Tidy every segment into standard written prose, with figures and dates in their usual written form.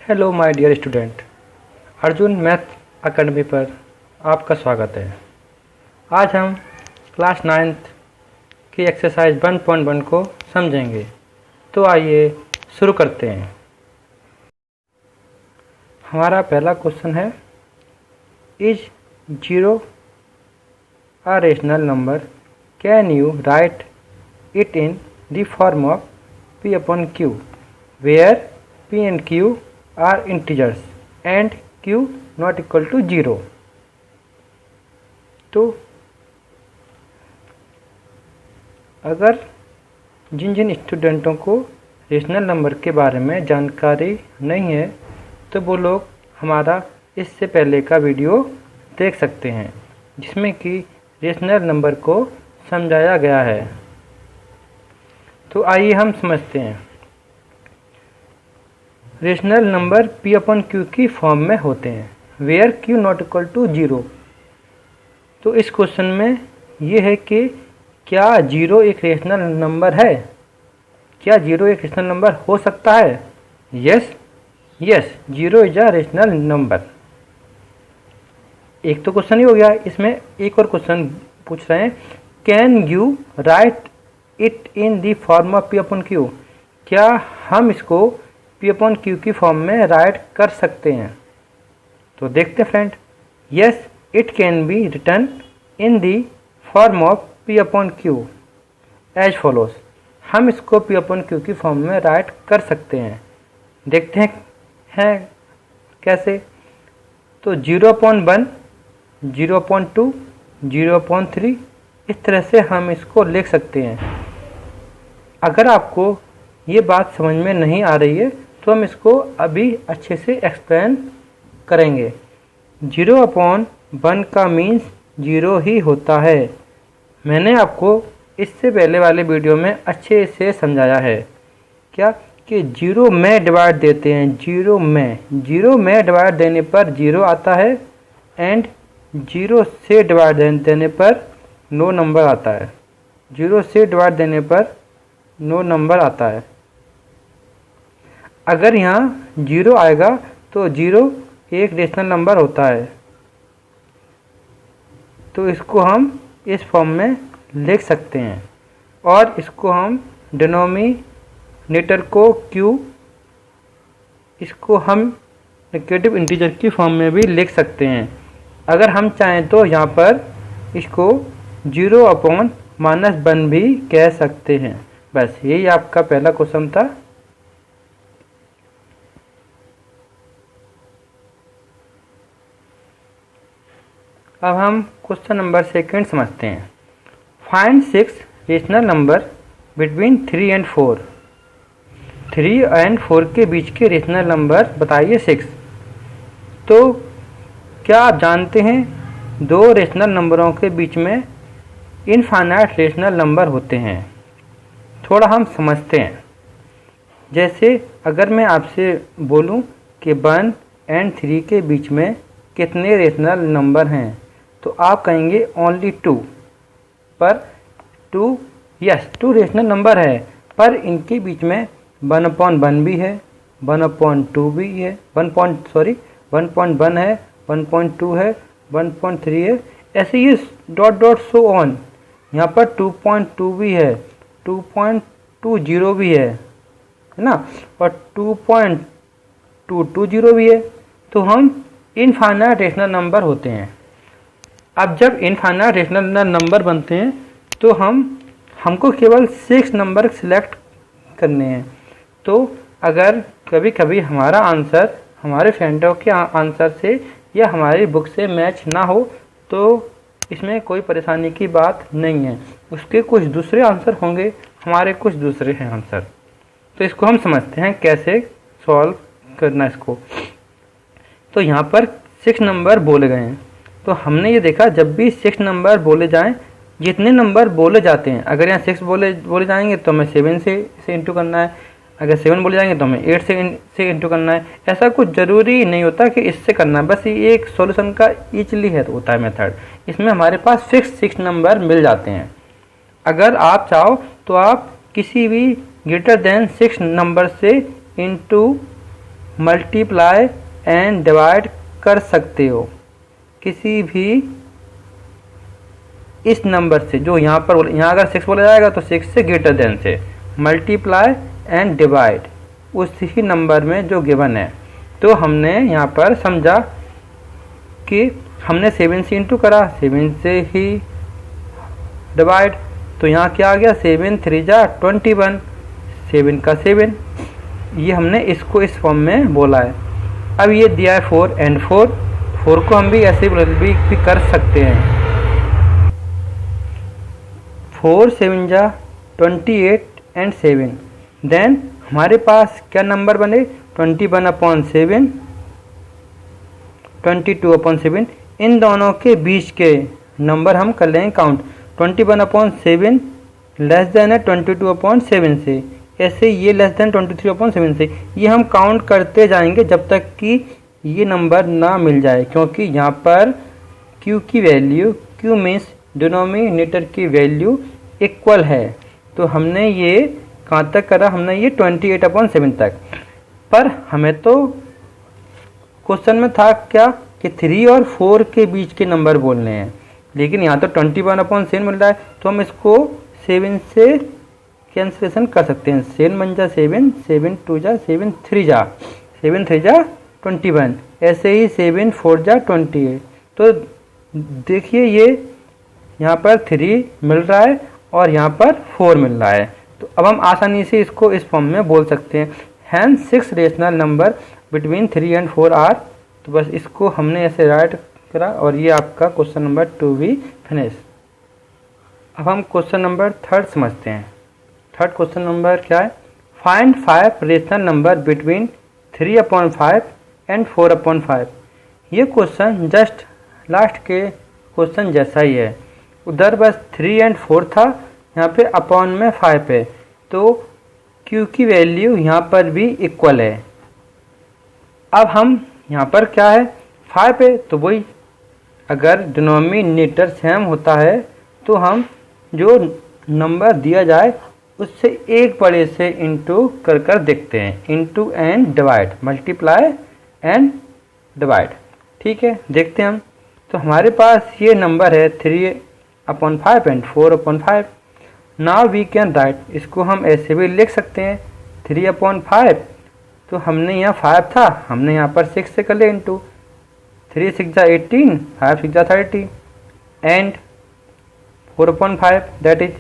Hello my dear student, Arjun math academy पर आपका स्वागत है। आज हम क्लास 9th की एक्सरसाइज 1.1 को समझेंगे। तो आइए शुरू करते हैं। हमारा पहला क्वेश्चन है, is 0 a rational number? Can you write it in the form of p upon q, where p and q are integers and q not equal to 0? तो अगर जिन स्टूडेंटों को रेशनल नंबर के बारे में जानकारी नहीं है तो वो लोग हमारा इससे पहले का वीडियो देख सकते हैं, जिसमें कि रेशनल नंबर को समझाया गया है। तो आइए हम समझते हैं। Rational number p upon q की फॉर्म में होते हैं, where q not equal to 0। तो इस क्वेश्चन में ये है कि क्या 0 एक रेशनल नंबर है? क्या 0 एक रेशनल नंबर हो सकता है? Yes, 0 is a rational number. एक तो क्वेश्चन ही हो गया। इसमें एक और क्वेश्चन पूछ रहे हैं, can you write it in the form of p upon q? क्या हम इसको p अपन q की फॉर्म में राइट कर सकते हैं? तो देखते हैं friend. Yes, it can be written in the form of p upon q as follows. हम इसको p अपन q की फॉर्म में राइट कर सकते हैं। देखते हैं कैसे। तो 0/1, 0/2, 0/3 इस तरह से हम इसको लिख सकते हैं। अगर आपको ये बात समझ में नहीं आ रही है तो हम इसको अभी अच्छे से एक्सप्लेन करेंगे। 0/1 का मीन्स 0 ही होता है। मैंने आपको इससे पहले वाले वीडियो में अच्छे से समझाया है क्या कि 0 में डिवाइड देते हैं। 0 में डिवाइड देने पर 0 आता है एंड 0 से डिवाइड देने पर नो नंबर आता है। 0 से डिवाइड देने पर नो नंबर आता है। अगर यहाँ 0 आएगा तो 0 एक रेशनल नंबर होता है। तो इसको हम इस फॉर्म में लिख सकते हैं और इसको हम डिनोमिनेटर को q, इसको हम नेगेटिव इंटीजर की फॉर्म में भी लिख सकते हैं। अगर हम चाहें तो यहाँ पर इसको 0/-1 भी कह सकते हैं। बस यही आपका पहला क्वेश्चन था। अब हम क्वेश्चन नंबर 2 समझते हैं। Find 6 rational number between 3 and 4। 3 and 4 के बीच के रेशनल नंबर बताइए 6। तो क्या आप जानते हैं 2 रेशनल नंबरों के बीच में इनफाइनाइट रेशनल नंबर होते हैं? थोड़ा हम समझते हैं। जैसे अगर मैं आपसे बोलूं कि 1 एंड 3 के बीच में कितने रेशनल नंबर हैं तो आप कहेंगे ओनली 2। पर 2 रेशनल नंबर है, पर इनके बीच में 1/1 भी है, 1/2 भी है, 1.1 है, 1.2 है, 1.3 है, ऐसे ही डॉट सो ऑन। यहाँ पर 2.2 भी है, 2.20 भी है ना, और 2.220 भी है। तो हम इनफाइनाइट रेशनल नंबर होते हैं। अब जब इनफाइनाइट रेशनल नंबर बनते हैं तो हमको केवल 6 नंबर सिलेक्ट करने हैं। तो अगर कभी कभी हमारा आंसर हमारे फ्रेंडों के आंसर से या हमारी बुक से मैच ना हो तो इसमें कोई परेशानी की बात नहीं है। उसके कुछ दूसरे आंसर होंगे, हमारे कुछ दूसरे हैं आंसर। तो इसको हम समझते हैं कैसे सॉल्व करना इसको। तो यहाँ पर 6 नंबर बोले गए हैं। तो हमने ये देखा जब भी 6 नंबर बोले जाएं, जितने नंबर बोले जाते हैं, अगर यहाँ 6 बोले जाएंगे तो हमें 7 से इंटू करना है, अगर 7 बोले जाएंगे तो हमें 8 से इंटू करना है। ऐसा कुछ ज़रूरी नहीं होता कि इससे करना है, बस ये एक सॉल्यूशन का इजली है होता है मेथड। इसमें हमारे पास फिक्स 6 नंबर मिल जाते हैं। अगर आप चाहो तो आप किसी भी ग्रेटर देन 6 नंबर से इंटू मल्टीप्लाई एंड डिवाइड कर सकते हो किसी भी इस नंबर से जो यहाँ पर यहाँ अगर 6 बोला जाएगा तो 6 से ग्रेटर देन से मल्टीप्लाई एंड डिवाइड उसी नंबर में जो गिवन है। तो हमने यहाँ पर समझा कि हमने 7 से इंटू करा, 7 से ही डिवाइड, तो यहाँ क्या आ गया 7 3 जा 21, 7 का 7, ये हमने इसको इस फॉर्म में बोला है। अब ये दिया है 4 एंड 4 को हम भी ऐसे भी कर सकते हैं। 4 7 जा 28 एंड 7, देन हमारे पास क्या नंबर बने 21/7, 22/7, इन दोनों के बीच के नंबर हम कर लेंगे काउंट। 21/7 लेस देन है 22/7 से, ऐसे ये लेस देन 23/7 से, ये हम काउंट करते जाएंगे जब तक कि ये नंबर ना मिल जाए, क्योंकि यहाँ पर q की वैल्यू, q मीन्स डिनोमिनेटर की वैल्यू इक्वल है। तो हमने ये कहाँ तक करा, हमने ये 28/7 तक, पर हमें तो क्वेश्चन में था क्या कि 3 और 4 के बीच के नंबर बोलने हैं, लेकिन यहाँ तो 21/7 मिल रहा है, तो हम इसको 7 से कैंसिलेशन कर सकते हैं। 7 1 जा 7, 7 2 जा 7 3 जा 7 3 जा 21, ऐसे ही 7 4 जा 28। तो देखिए ये यहाँ पर 3 मिल रहा है और यहाँ पर 4 मिल रहा है, तो अब हम आसानी से इसको इस फॉर्म में बोल सकते हैं। Hence 6 rational number between 3 and 4 are, तो बस इसको हमने ऐसे राइट करा और ये आपका क्वेश्चन नंबर 2 भी फिनिश। अब हम क्वेश्चन नंबर 3 समझते हैं। थर्ड क्वेश्चन नंबर क्या है, find 5 rational number between 3/5 and 4/5। ये क्वेश्चन जस्ट लास्ट के क्वेश्चन जैसा ही है, उधर बस 3 एंड 4 था, यहाँ पे अपॉन में 5 है, तो q की वैल्यू यहाँ पर भी इक्वल है। अब हम यहाँ पर क्या है 5 है, तो वही अगर डिनोमिनेटर सेम होता है तो हम जो नंबर दिया जाए उससे एक बड़े से इंटू कर कर देखते हैं, into and divide, multiply and divide. ठीक है, देखते हैं हम। तो हमारे पास ये नंबर है 3/5 and 4/5। Now we can write, इसको हम ऐसे भी लिख सकते हैं 3/5, तो हमने यहाँ 5 था, हमने यहाँ पर 6 से कर लिया इंटू, 3 6 जा 18, 5 6 जा 30 एंड 4/5 दैट इज,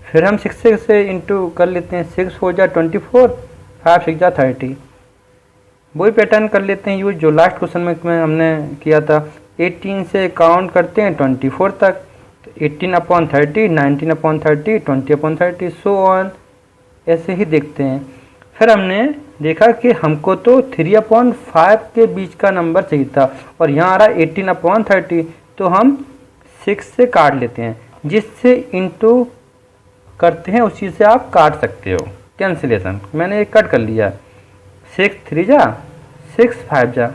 फिर हम 6 से इंटू कर लेते हैं, 6 4 जा 24, 5 6 जा 30। वही पैटर्न कर लेते हैं यूज जो लास्ट क्वेश्चन में हमने किया था। 18 से काउंट करते हैं 24 तक, तो 18/30, 19/30, 20/30, सो ऑन, ऐसे ही देखते हैं। फिर हमने देखा कि हमको तो 3/5 के बीच का नंबर चाहिए था और यहाँ आ रहा है 18/30, तो हम 6 से काट लेते हैं, जिससे इंटू करते हैं उसी से आप काट सकते हो, कैंसिलेशन। मैंने ये कट कर लिया, 6 3 जा 6 5 जा,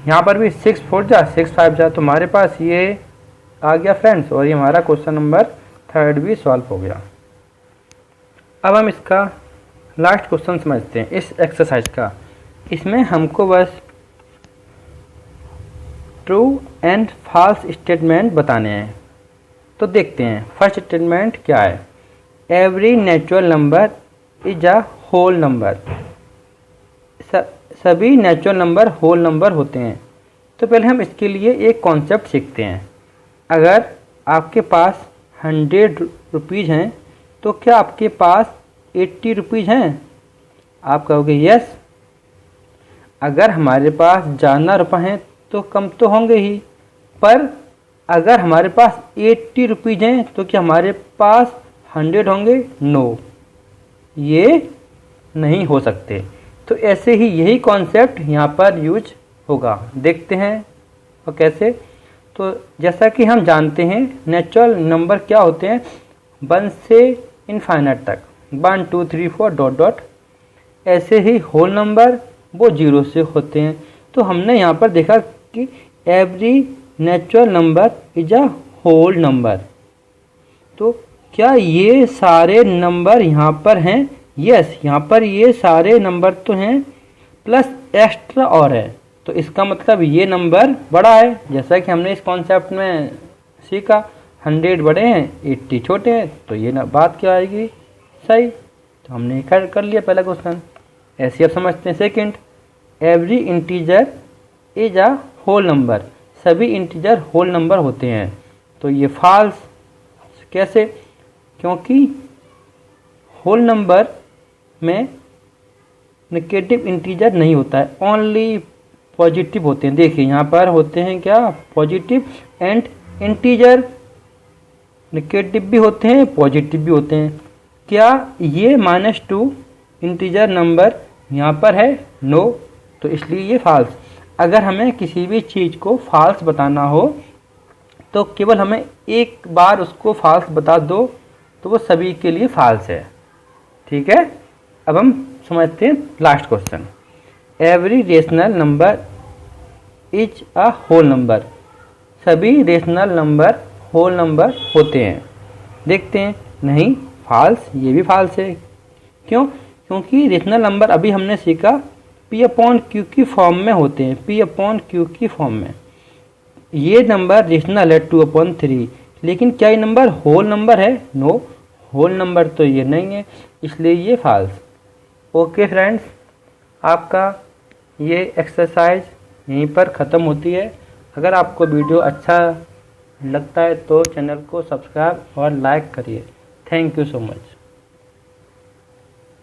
यहाँ पर भी 6 4 जा 6 5 जा, तो हमारे पास ये आ गया फ्रेंड्स, और ये हमारा क्वेश्चन नंबर 3 भी सॉल्व हो गया। अब हम इसका लास्ट क्वेश्चन समझते हैं इस एक्सरसाइज का। इसमें हमको बस ट्रू एंड फॉल्स स्टेटमेंट बताने हैं, तो देखते हैं। फर्स्ट स्टेटमेंट क्या है, every natural number is a whole number. सभी नेचुरल नंबर होल नंबर होते हैं। तो पहले हम इसके लिए एक कॉन्सेप्ट सीखते हैं। अगर आपके पास 100 रुपीज़ हैं, तो क्या आपके पास 80 रुपीज़ हैं? आप कहोगे यस। अगर हमारे पास ज़्यादा रुपये हैं तो कम तो होंगे ही, पर अगर हमारे पास 80 रुपीज़ हैं तो क्या हमारे पास 100 होंगे? नो, ये नहीं हो सकते। तो ऐसे ही यही कॉन्सेप्ट यहाँ पर यूज होगा। देखते हैं और कैसे। तो जैसा कि हम जानते हैं नेचुरल नंबर क्या होते हैं, 1 से इनफाइनाइट तक, 1 2 3 4 डॉट डॉट। ऐसे ही होल नंबर वो 0 से होते हैं। तो हमने यहाँ पर देखा कि every natural number is a whole number. तो क्या ये सारे नंबर यहाँ पर हैं? यस, यहाँ पर ये सारे नंबर तो हैं प्लस एक्स्ट्रा और है, तो इसका मतलब ये नंबर बड़ा है। जैसा कि हमने इस कॉन्सेप्ट में सीखा, 100 बड़े हैं 80 छोटे हैं, तो ये ना बात क्या आएगी, सही। तो हमने कर लिया पहला क्वेश्चन। ऐसे अब समझते हैं second. Every integer is a whole number, सभी इंटीजर होल नंबर होते हैं, तो ये फॉल्स। कैसे? क्योंकि होल नंबर में नेगेटिव इंटीजर नहीं होता है, ओनली पॉजिटिव होते हैं। देखिए यहाँ पर होते हैं क्या, पॉजिटिव एंड इंटीजर। नेगेटिव भी होते हैं, पॉजिटिव भी होते हैं। क्या ये -2 इंटीजर नंबर यहाँ पर है? नो, तो इसलिए ये फॉल्स। अगर हमें किसी भी चीज़ को फॉल्स बताना हो तो केवल हमें एक बार उसको फॉल्स बता दो, तो वो सभी के लिए फॉल्स है। ठीक है, अब हम समझते हैं last question. Every rational number is a whole number, सभी रेशनल नंबर होल नंबर होते हैं। देखते हैं, नहीं फॉल्स, ये भी फॉल्स है। क्यों? क्योंकि रेशनल नंबर अभी हमने सीखा P/Q की फॉर्म में होते हैं, P/Q की फॉर्म में। ये नंबर रेशनल है 2/3, लेकिन क्या ये नंबर होल नंबर है? नो, होल नंबर तो ये नहीं है, इसलिए ये फॉल्स। ओके फ्रेंड्स, आपका ये एक्सरसाइज यहीं पर ख़त्म होती है। अगर आपको वीडियो अच्छा लगता है तो चैनल को सब्सक्राइब और लाइक करिए। Thank you so much.